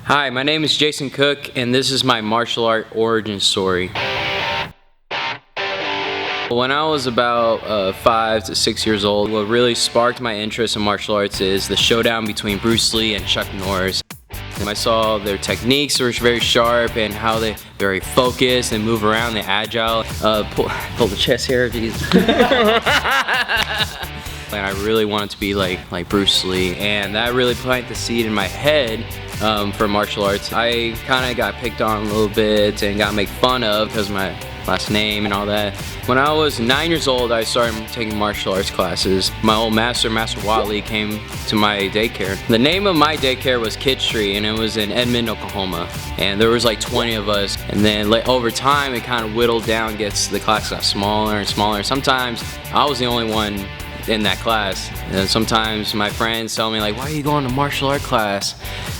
Hi, my name is Jason Koch, and this is my martial art origin story. When I was about 5 to 6 years old, what really sparked my interest in martial arts is the showdown between Bruce Lee and Chuck Norris. I saw their techniques were very sharp and how they very focused and move around, they're agile. Pull the chest hair, geez. And I really wanted to be like Bruce Lee, and that really planted the seed in my head for martial arts. I kind of got picked on a little bit and got made fun of because of my last name and all that. When I was 9 years old, I started taking martial arts classes. My old Master Watley, came to my daycare. The name of my daycare was Kid Street, and it was in Edmond, Oklahoma. And there was like 20 of us. And then over time, it kind of whittled down, the class got smaller and smaller. Sometimes I was the only one in that class, and sometimes my friends tell me like, why are you going to martial art class?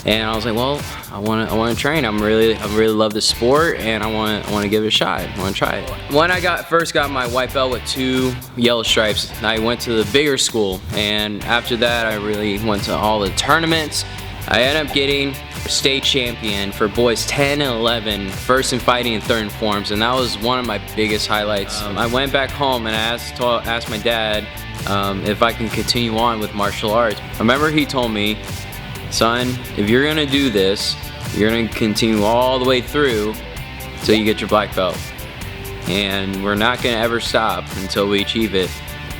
And I was like, well, I want to train. I really love the sport, and I want to give it a shot. I want to try it. When I first got my white belt with 2 yellow stripes, I went to the bigger school, and after that I really went to all the tournaments. I ended up getting state champion for boys 10 and 11, first in fighting and third in forms, and that was one of my biggest highlights. I went back home and I asked my dad if I can continue on with martial arts. I remember he told me, son, if you're gonna do this, you're gonna continue all the way through until you get your black belt, and we're not gonna ever stop until we achieve it.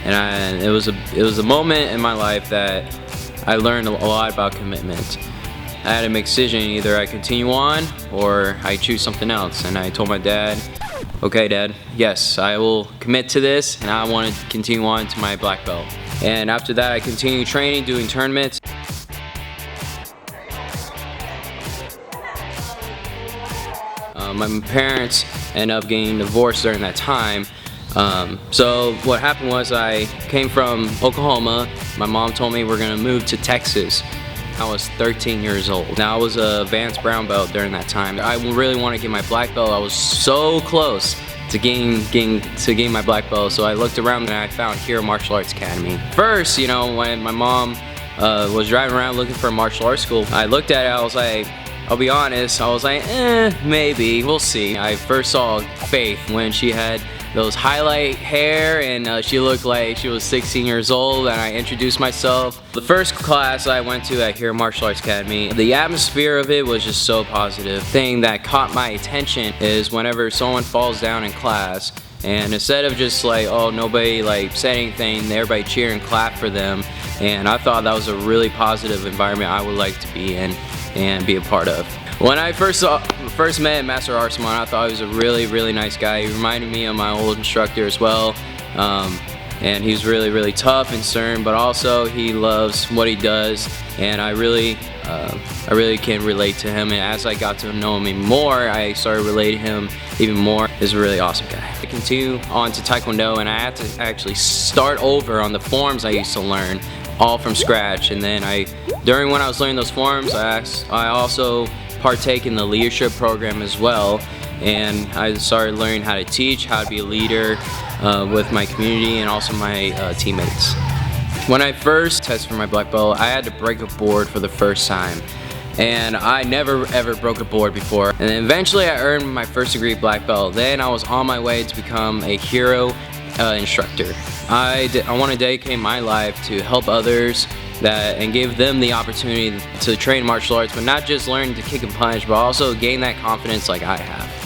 And it was a moment in my life that I learned a lot about commitment. I had to make a decision: either I continue on or I choose something else. And I told my dad, okay Dad, yes, I will commit to this, and I want to continue on to my black belt. And after that I continued training, doing tournaments. My parents ended up getting divorced during that time. So what happened was, I came from Oklahoma. My mom told me we're gonna move to Texas. I was 13 years old. Now I was a advanced brown belt during that time. I really want to get my black belt. I was so close to getting my black belt. So I looked around and I found Hero Martial Arts Academy. First, you know, when my mom was driving around looking for a martial arts school, I looked at it, I was like, I'll be honest, I was like, maybe, we'll see. I first saw Faith when she had those highlight hair, and she looked like she was 16 years old, and I introduced myself. The first class I went to at Hero Martial Arts Academy, the atmosphere of it was just so positive. The thing that caught my attention is whenever someone falls down in class, and instead of just like, oh, nobody like said anything, everybody cheer and clap for them. And I thought that was a really positive environment I would like to be in and be a part of. When I first met Master Arsenal, I thought he was a really nice guy. He reminded me of my old instructor as well. And he's really tough and stern, but also he loves what he does, and I really can relate to him. And as I got to know him even more, I started relating to him even more. He's a really awesome guy. I continue on to Taekwondo, and I had to actually start over on the forms I used to learn, all from scratch. And then during when I was learning those forms, I also partake in the leadership program as well, and I started learning how to teach, how to be a leader with my community and also my teammates. When I first tested for my black belt, I had to break a board for the first time, and I never ever broke a board before. And then eventually I earned my first degree black belt. Then I was on my way to become a hero instructor. I want to dedicate my life to help others and give them the opportunity to train martial arts, but not just learn to kick and punch, but also gain that confidence like I have.